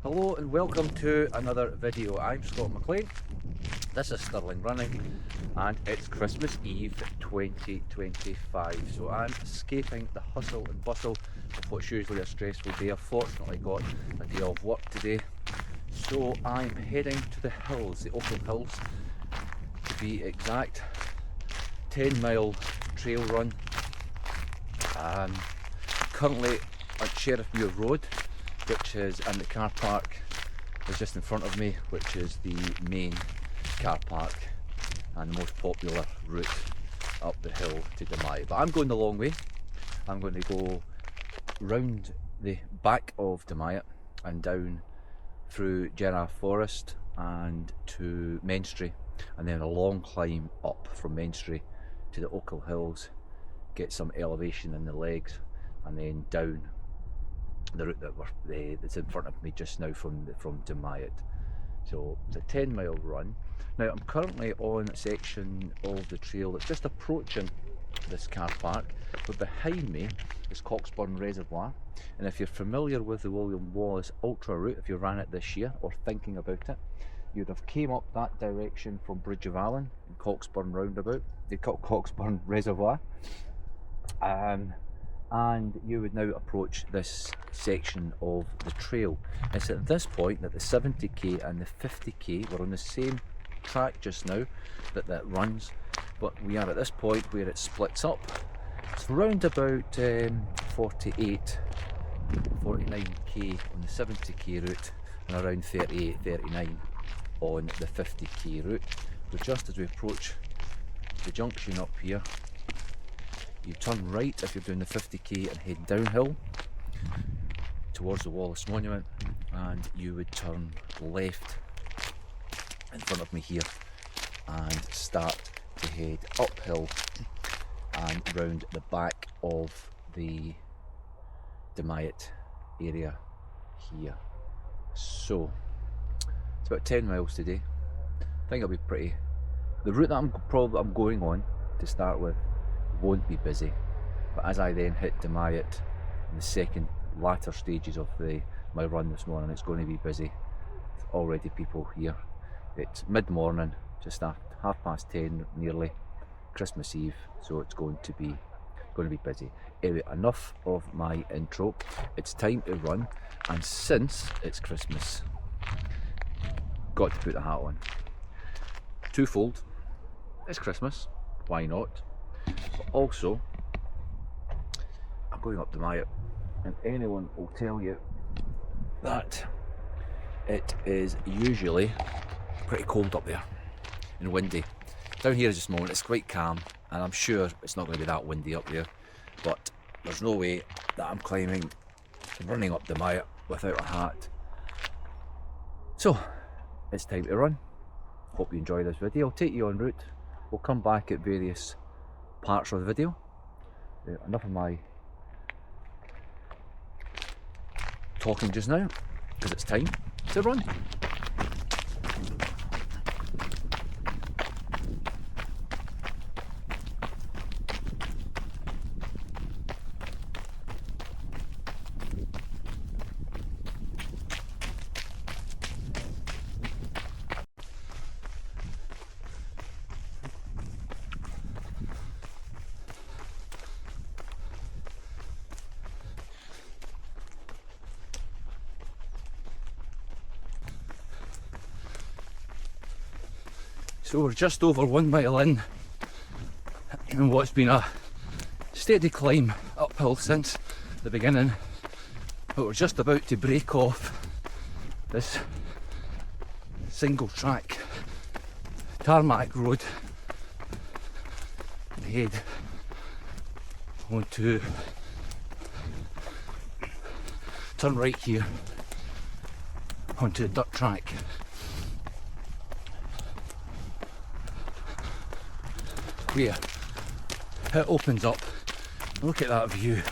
Hello and welcome to another video. I'm Scott McLean. This is Stirling Running and it's Christmas Eve 2025. So I'm escaping the hustle and bustle of what's usually a stressful day. I've fortunately got a day off work today. So I'm heading to the hills, the Ochil Hills to be exact. 10-mile trail run. Currently on Sheriffmuir Road, which is, and the car park is just in front of me, which is the main car park and the most popular route up the hill to Dumyat. But I'm going the long way. I'm going to go round the back of Dumyat and down through Giraffe Forest and to Menstrie, and then a long climb up from Menstrie to the Ochil Hills, get some elevation in the legs, and then down the route that's in front of me just now from Dumyat. So it's a 10-mile run. Now I'm currently on a section of the trail that's just approaching this car park, but behind me is Coxburn Reservoir, and if you're familiar with the William Wallace ultra route, if you ran it this year or thinking about it, you'd have came up that direction from Bridge of Allen and Coxburn roundabout, the Coxburn Reservoir, and you would now approach this section of the trail. It's at this point that the 70k and the 50k, we're on the same track just now that runs, but we are at this point where it splits up. It's around about 48, 49k on the 70k route and around 38, 39 on the 50k route. But just as we approach the junction up here, you turn right if you're doing the 50k and head downhill towards the Wallace Monument, and you would turn left in front of me here and start to head uphill and round the back of the Dumyat area here. So it's about 10 miles today. I think it'll be pretty. The route that I'm going on to start with won't be busy, but as I then hit Dumyat in the second latter stages of my run this morning, it's going to be busy. There's already people here. It's mid-morning, just after 10:30 nearly, Christmas Eve, so it's going to be busy. Anyway, enough of my intro. It's time to run, and since it's Christmas, got to put the hat on. Twofold. It's Christmas, why not? But also, I'm going up Dumyat, and anyone will tell you that it is usually pretty cold up there and windy. Down here is this moment, it's quite calm, and I'm sure it's not going to be that windy up there, but there's no way that I'm running up Dumyat without a hat. So, it's time to run. Hope you enjoy this video. I'll take you en route. We'll come back at various parts of the video. Enough of my talking just now, because it's time to run. So we're just over 1 mile in what's been a steady climb uphill since the beginning, but we're just about to break off this single track tarmac road and head onto, turn right here onto the dirt track. Where it opens up. Look at that view.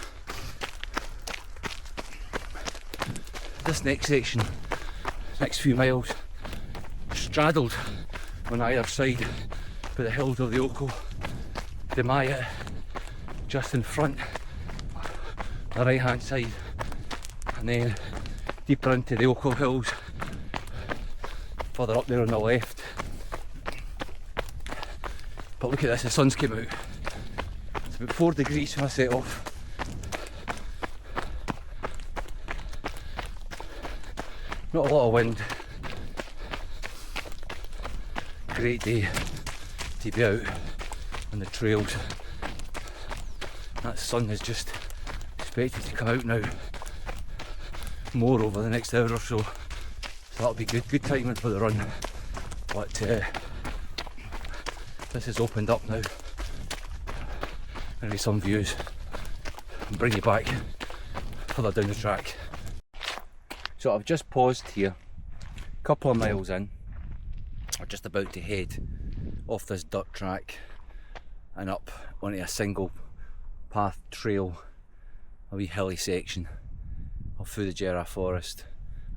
This next section, next few miles, straddled on either side by the hills of the Ochil, Dumyat just in front, the right hand side, and then deeper into the Ochil Hills, further up there on the left. But look at this, the sun's came out. It's about 4 degrees when I set off. Not a lot of wind. Great day to be out on the trails. That sun is just expected to come out now. More over the next hour or so. So that'll be good timing for the run. But this has opened up now. Gonna be some views and bring you back further down the track. So I've just paused here, a couple of miles in. We're just about to head off this dirt track and up onto a single path trail, a wee hilly section off through the Jarrah Forest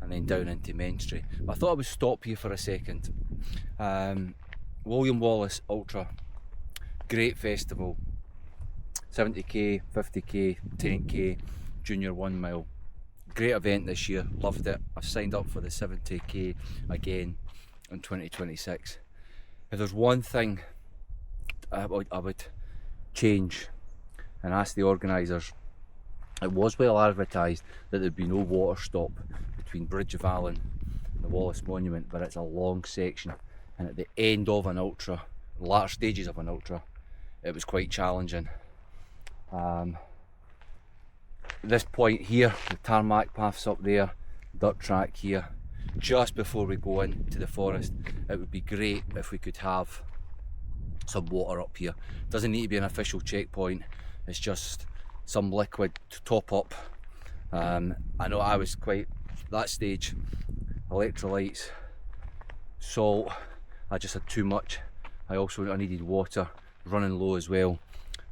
and then down into Menstrie. But I thought I would stop here for a second. William Wallace Ultra, great festival, 70k, 50k, 10k, junior 1 mile. Great event this year, loved it. I've signed up for the 70k again in 2026. If there's one thing I would change and ask the organisers, it was well advertised that there'd be no water stop between Bridge of Allen and the Wallace Monument, but it's a long section, and at the end of an ultra, latter stages of an ultra, it was quite challenging. This point here, the tarmac paths up there, dirt track here, just before we go into the forest, it would be great if we could have some water up here. Doesn't need to be an official checkpoint, it's just some liquid to top up. I know I was quite, that stage, electrolytes, salt, I just had too much. I needed water, running low as well,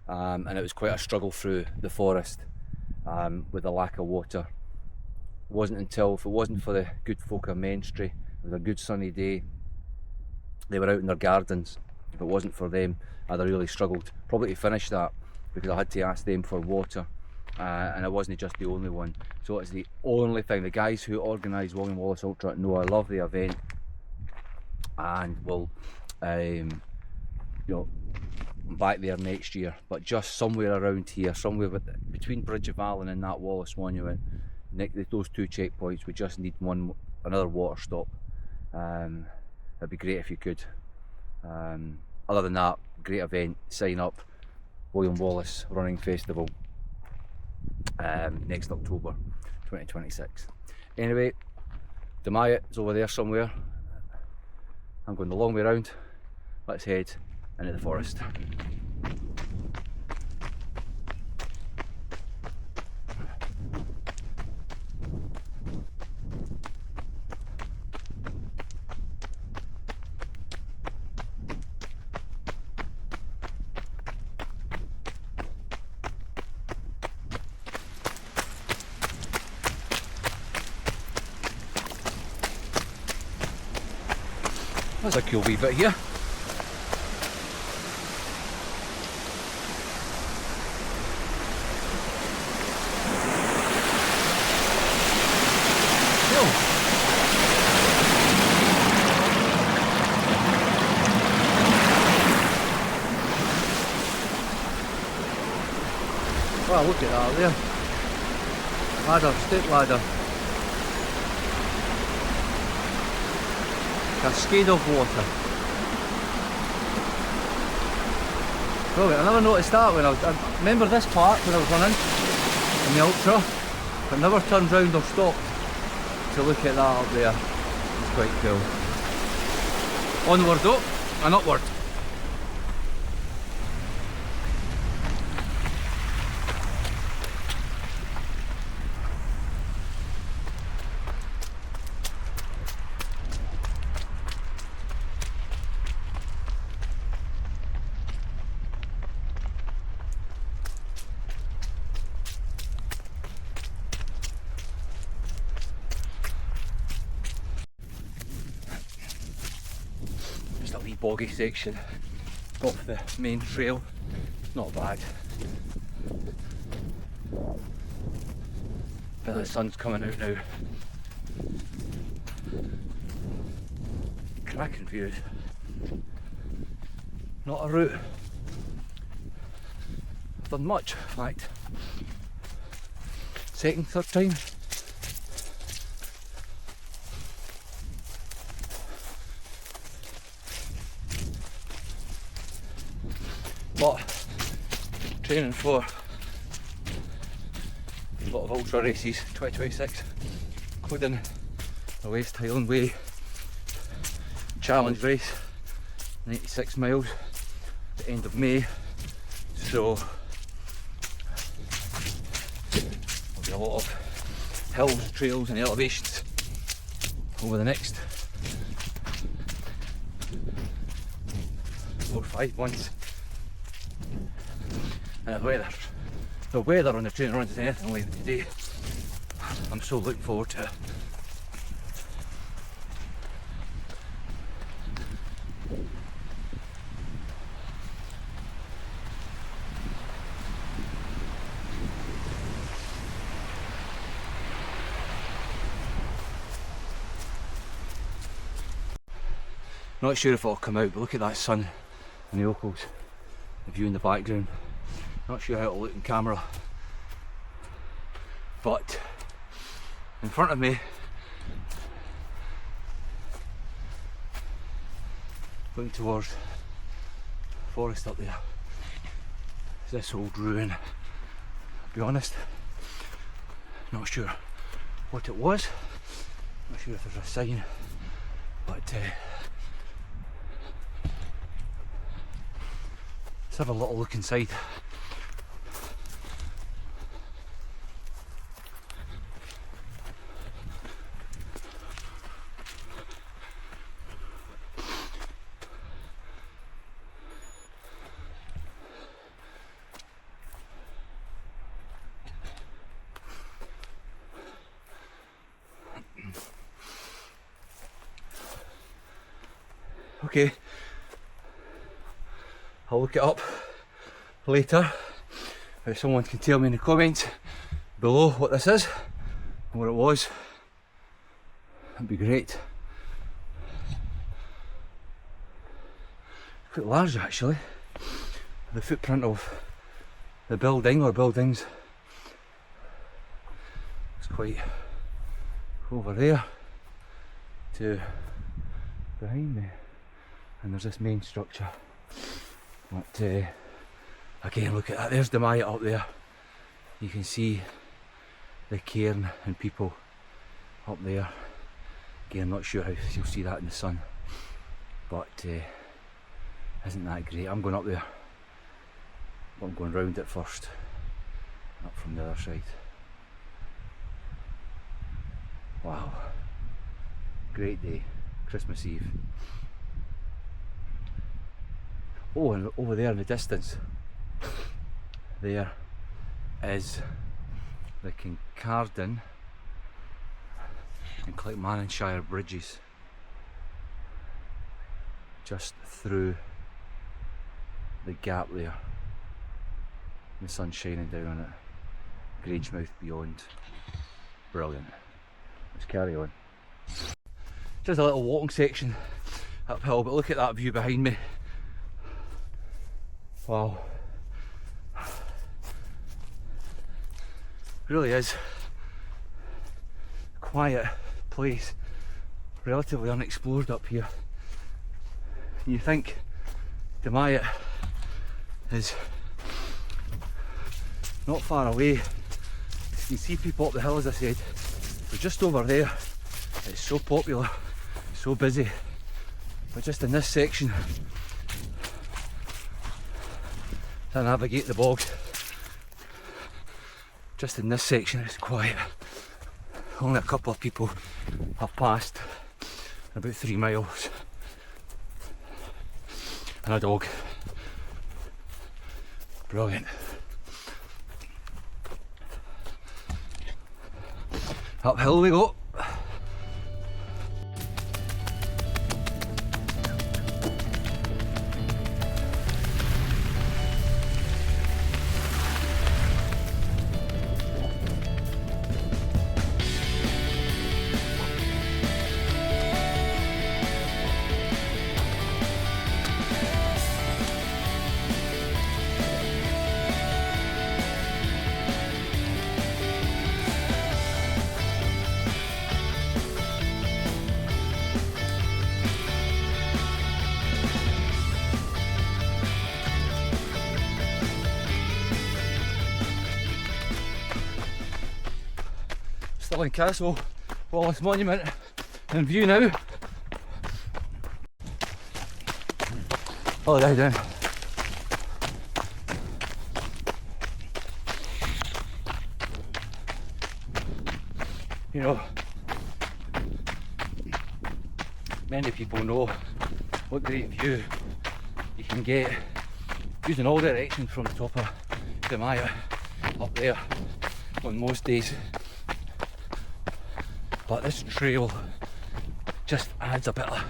and it was quite a struggle through the forest with the lack of water. It wasn't until, if it wasn't for the good folk of Menstrie, it was a good sunny day, they were out in their gardens. If it wasn't for them, I'd have really struggled probably to finish that, because I had to ask them for water, and it wasn't just the only one. So it's the only thing. The guys who organised William Wallace Ultra know I love the event, and will back there next year. But just somewhere around here, somewhere between Bridge of Allen and that Wallace Monument, those 2 checkpoints, we just need another water stop. It'd be great if you could. Other than that, great event. Sign up, William Wallace Running Festival, next October 2026. Anyway, Dumyat is over there somewhere. I'm going the long way round. Let's head into the forest. That's a cool wee bit here. Wow, look at that there. Ladder, step ladder. Cascade of water. Brilliant. I never noticed that when I remember this part when I was running in the ultra, but never turned round or stopped to look at that up there. It's quite cool. Onward though, and upward. Boggy section off the main trail, not bad. But the sun's coming out now, Cracking views. Not a route I've done much, in fact. Second, third time. But training for a lot of ultra races, 2026, including the West Highland Way challenge race, 96 miles at the end of May. So there'll be a lot of hills, trails and elevations over the next 4 or 5 months. And the weather on the training runs is anything like today. I'm so looking forward to it. Not sure if it'll come out, but look at that sun and the Ochils, the view in the background. Not sure how it'll look in camera, but in front of me, looking towards forest up there, is this old ruin. I'll be honest, not sure what it was, not sure if there's a sign, but let's have a little look inside. Okay, I'll look it up later. If someone can tell me in the comments below what this is and what it was, that'd be great. Quite large actually. The footprint of the building or buildings is quite over there to behind me. And there's this main structure. But again, look at that, there's Dumyat up there. You can see the cairn and people up there. Again, not sure how you'll see that in the sun, but isn't that great? I'm going up there, but I'm going round it first, up from the other side. Wow, great day, Christmas Eve. Oh, and over there in the distance, there is the Kincardine and Clackmannanshire bridges, just through the gap there. The sun's shining down on it. Grangemouth beyond. Brilliant. Let's carry on. Just a little walking section uphill, but look at that view behind me. Wow. Really is a quiet place, relatively unexplored up here. And you think Dumyat is not far away. You can see people up the hill, as I said, but just over there it's so popular, so busy. But just in this section, to navigate the bogs, just in this section it's quiet. Only a couple of people have passed in about 3 miles, and a dog. Brilliant. Uphill we go. Stirling Castle, Wallace Monument in view now. All the way down. You know, many people know what great view you can get using all directions from the top of Dumyat up there on most days. But this trail just adds a bit of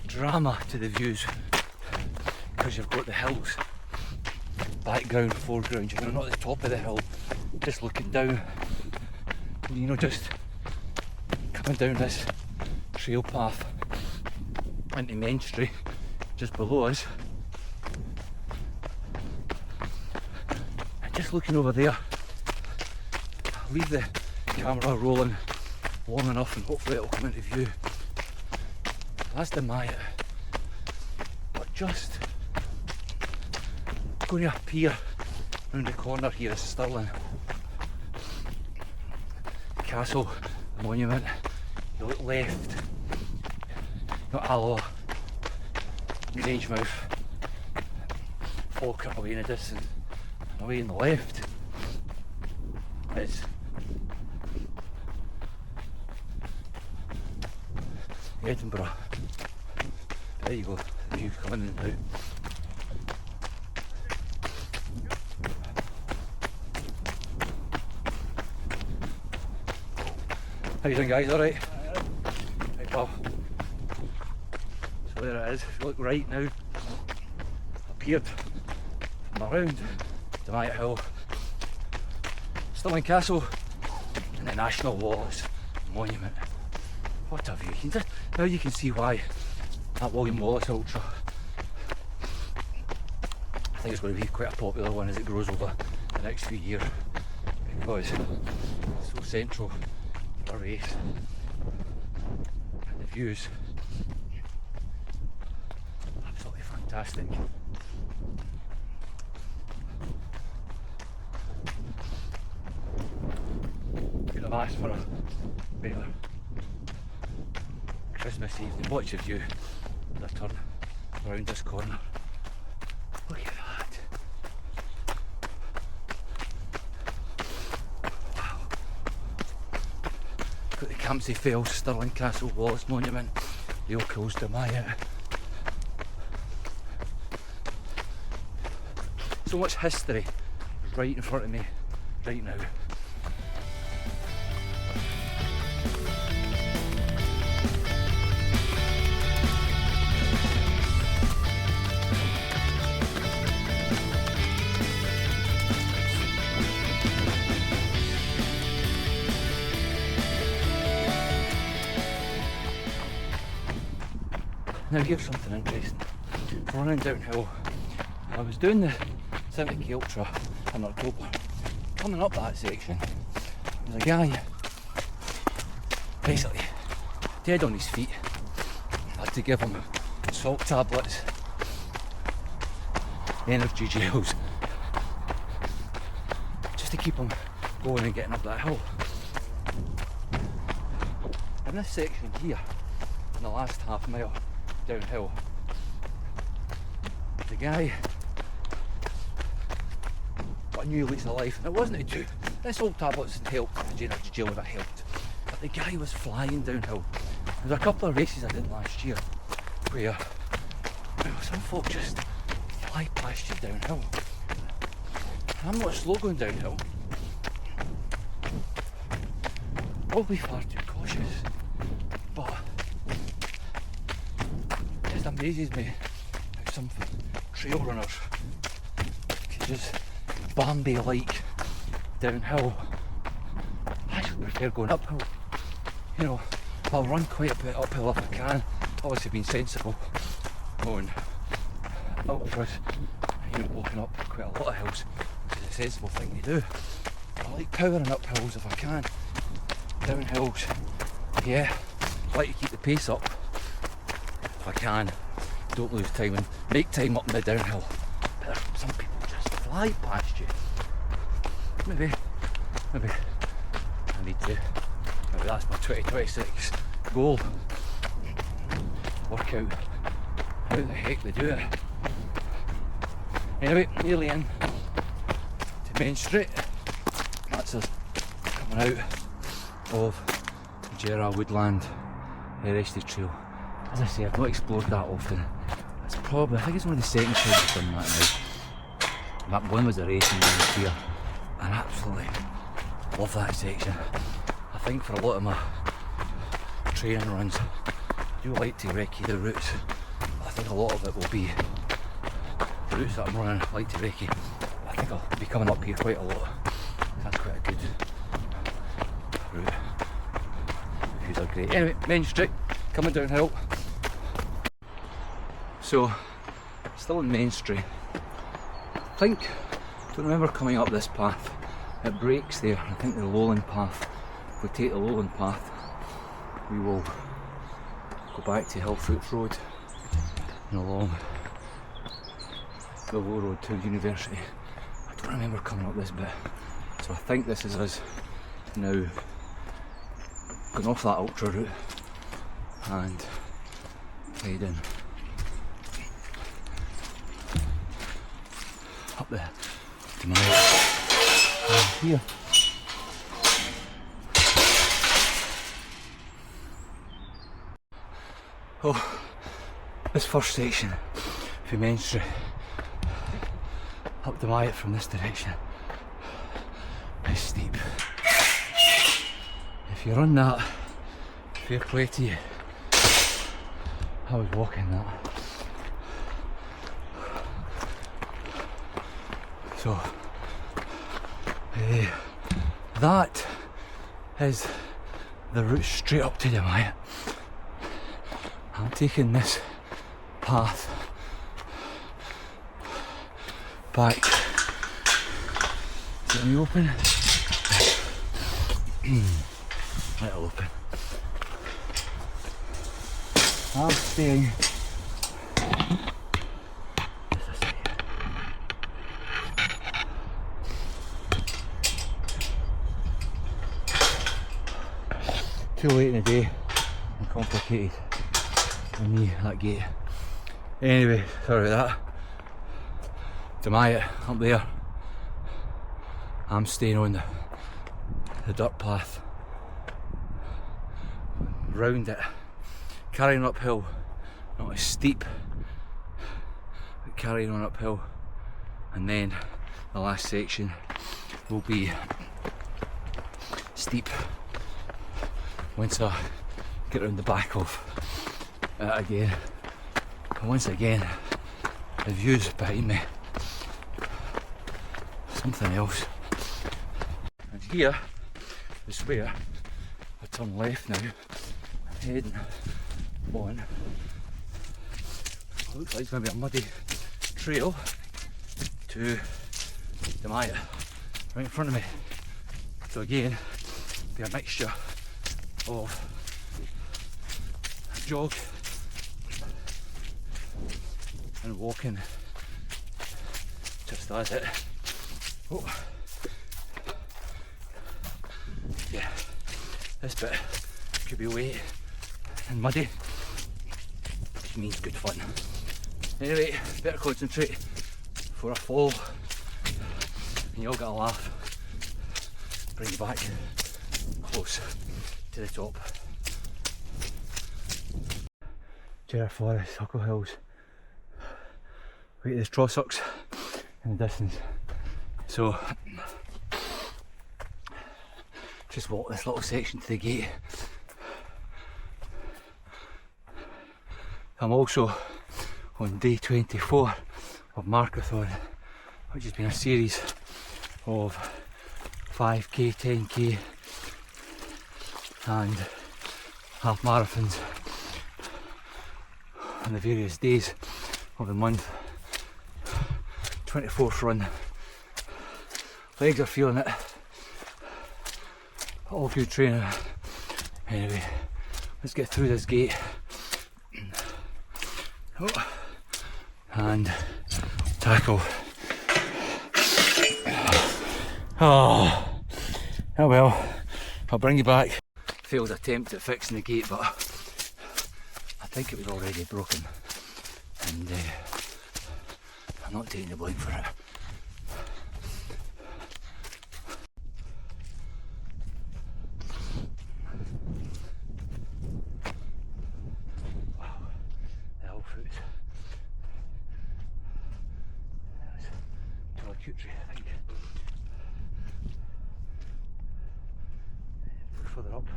drama to the views because you've got the hills, background, foreground. You're not at the top of the hill, just looking down. You know, just coming down this trail path into Main Street just below us, and just looking over there. I'll leave the camera rolling long enough and hopefully it'll come into view. That's Dumyat, but just going to appear round the corner here is Stirling Castle Monument. You look left, not Alloa, Grangemouth, Falkirk away in the distance, and away on the left it's Edinburgh. There you go, the view coming in now. How you doing, guys? Alright? Right, well, so there it is. If you look right now, appeared from around Dumyat Hill, Stirling Castle, and the National Wallace Monument. What a view. Now you can see why that William Wallace Ultra, I think it's going to be quite a popular one as it grows over the next few years, because it's so central to our race. And the views, absolutely fantastic. Could have asked for a better Christmas evening. Watch the view as I turn around this corner. Look at that. Wow. Got the Campsie Fells, Stirling Castle, Wallace Monument, the Ochil Hills, Dumyat. So much history right in front of me right now. Now here's something interesting. Running downhill, I was doing the 70k Ultra in October. Coming up that section, there's a guy basically dead on his feet. I had to give him salt tablets, energy gels, just to keep him going and getting up that hill. In this section here, in the last half mile downhill, the guy got a new lease of life, and it wasn't to do this old tablets helped, the energy gel that helped, but the guy was flying downhill. There's a couple of races I did last year where some folk just fly past you downhill. And I'm not slow going downhill, probably far too cautious, but it just amazes me how some trail runners can just Bambi like downhill. I just prefer going uphill. You know, I'll run quite a bit uphill if I can, obviously being sensible going ultras, you know, walking up quite a lot of hills, which is a sensible thing to do. I like powering up hills if I can. Down hills, yeah, I like to keep the pace up if I can, don't lose time and make time up in the downhill. But some people just fly past you. Maybe need to. Maybe that's my 2026 goal. Work out how the heck they do it. Anyway, nearly in to Main Street. That's us coming out of the Gerard Woodland Heritage Trail. As I say, I've not explored that often. It's probably, I think it's one of the second times I've done that now. That one was a racing one was here. I absolutely love that section. I think for a lot of my training runs, I do like to recce the routes. I think a lot of it will be the routes that I'm running, I like to recce. I think I'll be coming up here quite a lot. That's quite a good route. Views are great. Anyway, Main Street, coming downhill. So, still in Main Street. I don't remember coming up this path. It breaks there. I think the lowland path. If we take the lowland path, we will go back to Hillfoot Road and along the low road to University. I don't remember coming up this bit. So I think this is us now going off that ultra route and heading up there to my here. Oh, this first section from Main Street up Dumyat from this direction is steep. If you run that, fair play to you. I was walking that. So, that is the route straight up to Dumyat. I'm taking this path back. Is it any open? Little open. I'm staying. Too late in the day and complicated for me, that gate. Anyway, sorry about that. Dumyat up there. I'm staying on the dirt path. Round it. Carrying uphill. Not as steep, but carrying on uphill. And then the last section will be steep once I get around the back of it again. But once again, the views behind me, something else. And here is where I turn left now, heading on what looks like it's going to be a muddy trail to Dumyat right in front of me. So again, be a mixture of jog and walking, just as it. Oh. Yeah, this bit could be wet and muddy, which means good fun. Anyway, better concentrate before I fall and you'll get a laugh. Bring you back close to the top. Gerard Forest, Ochil Hills. Wait, there's Trossachs in the distance. So, just walk this little section to the gate. I'm also on day 24 of Markathon, which has been a series of 5k, 10k and half marathons on the various days of the month. 24th run. Legs are feeling it. All good training. Anyway, let's get through this gate. Oh. And tackle. Oh well, I'll bring you back. Failed attempt at fixing the gate, but I think it was already broken, and I'm not taking the blame for it. Wow, the old foot. That's a cute tree, I think. Further up,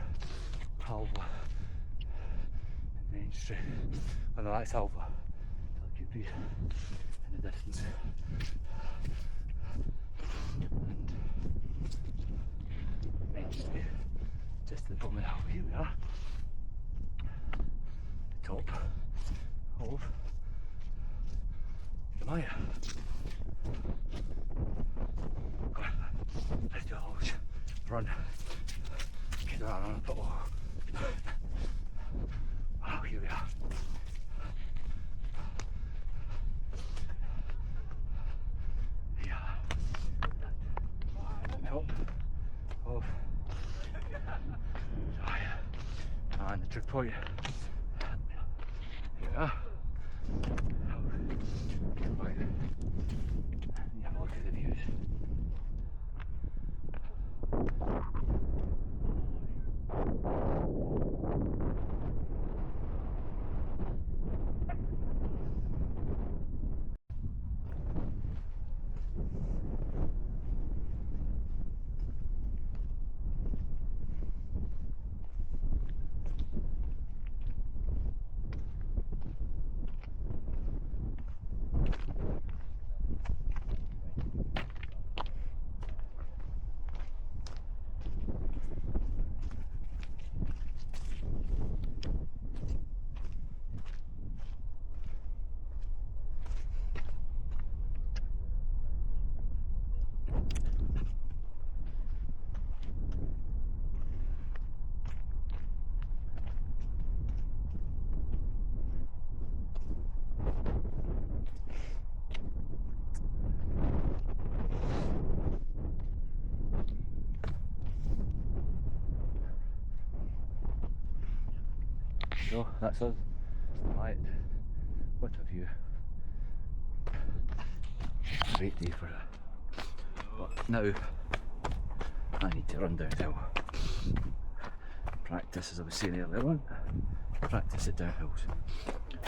Halva and Main Street. Oh no, that's Halva. It could be in the distance. And Main Street, just at the bottom of the hill. Here we are. The top of Dumyat. Go on, let's do a large run. Get around on a football. Wow, here we are. Yeah. Top of and the trick point. Here we are. Right. You have a look at the views. So that's us. Right, what a view. Great day for it. But now I need to run downhill. Practice, as I was saying earlier on, practice at downhills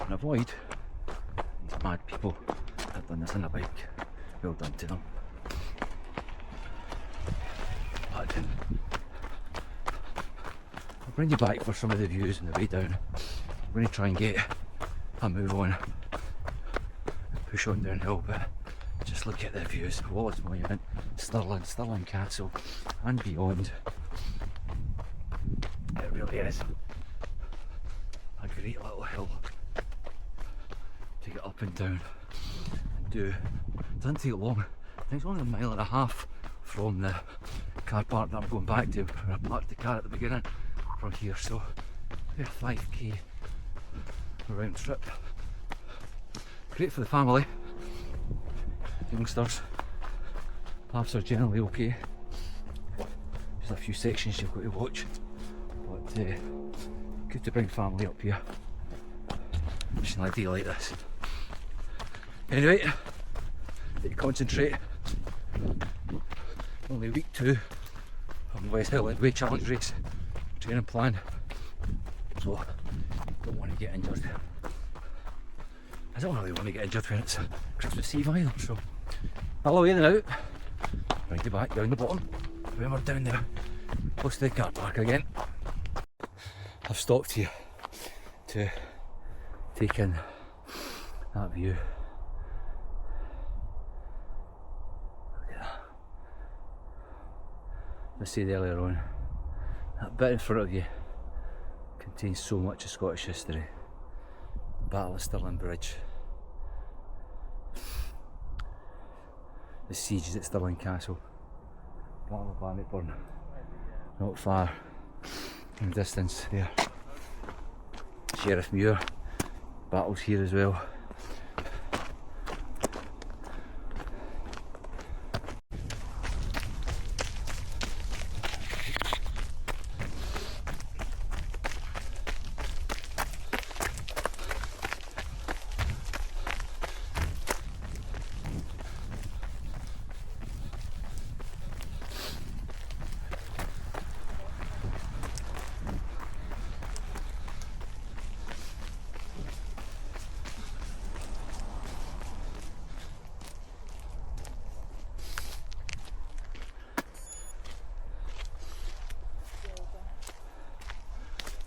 and avoid these mad people that have done this on a bike. Well done to them. But I'll bring you back for some of the views on the way down. I'm going to try and get a move on, push on downhill, but just look at the views. Wallace Monument, Stirling Castle and beyond. It really is a great little hill to get up and down and do. It doesn't take long. I think it's only a mile and a half from the car park that I'm going back to, where I parked the car at the beginning from here, so maybe a 5k round trip. Great for the family, youngsters. Paths are generally okay. There's a few sections you've got to watch, but good to bring family up here. Just an idea like this. Anyway, need to concentrate. Only week 2 of the West Highland Way Challenge race training plan, so don't want to get injured. I don't really want to get injured when it's Christmas Eve either, so follow in and out, bring you back down the bottom when we're down there, close to the car park again. I've stopped here to take in that view. Look at that. As I said earlier on, that bit in front of you contains so much of Scottish history. The Battle of Stirling Bridge, the sieges at Stirling Castle, Battle of Bannockburn, not far in the distance there. Sheriff Muir, battles here as well.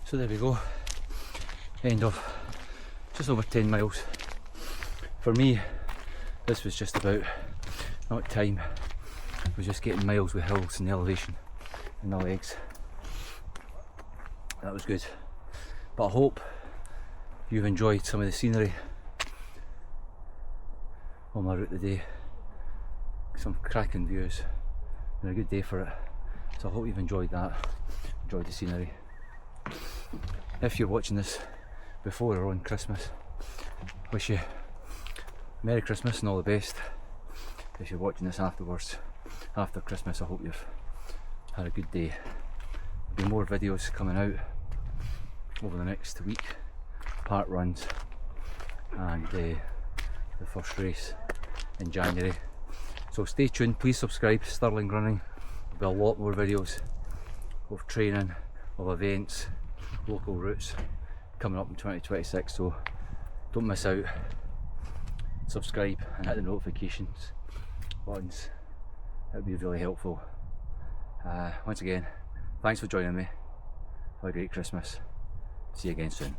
So there we go, end of just over 10 miles. For me, this was just about, not time, it was just getting miles with hills and the elevation in the legs. That was good. But I hope you've enjoyed some of the scenery on my route today. Some cracking views and a good day for it. So I hope you've enjoyed that, enjoyed the scenery. If you're watching this before or on Christmas, wish you Merry Christmas and all the best. If you're watching this afterwards, after Christmas, I hope you've had a good day. There'll be more videos coming out over the next week, part runs and the first race in January. So stay tuned, please subscribe, Stirling Running. There'll be a lot more videos of training, of events, local routes coming up in 2026, so don't miss out. Subscribe and hit the notifications buttons, it would be really helpful. Once again, thanks for joining me. Have a great Christmas. See you again soon.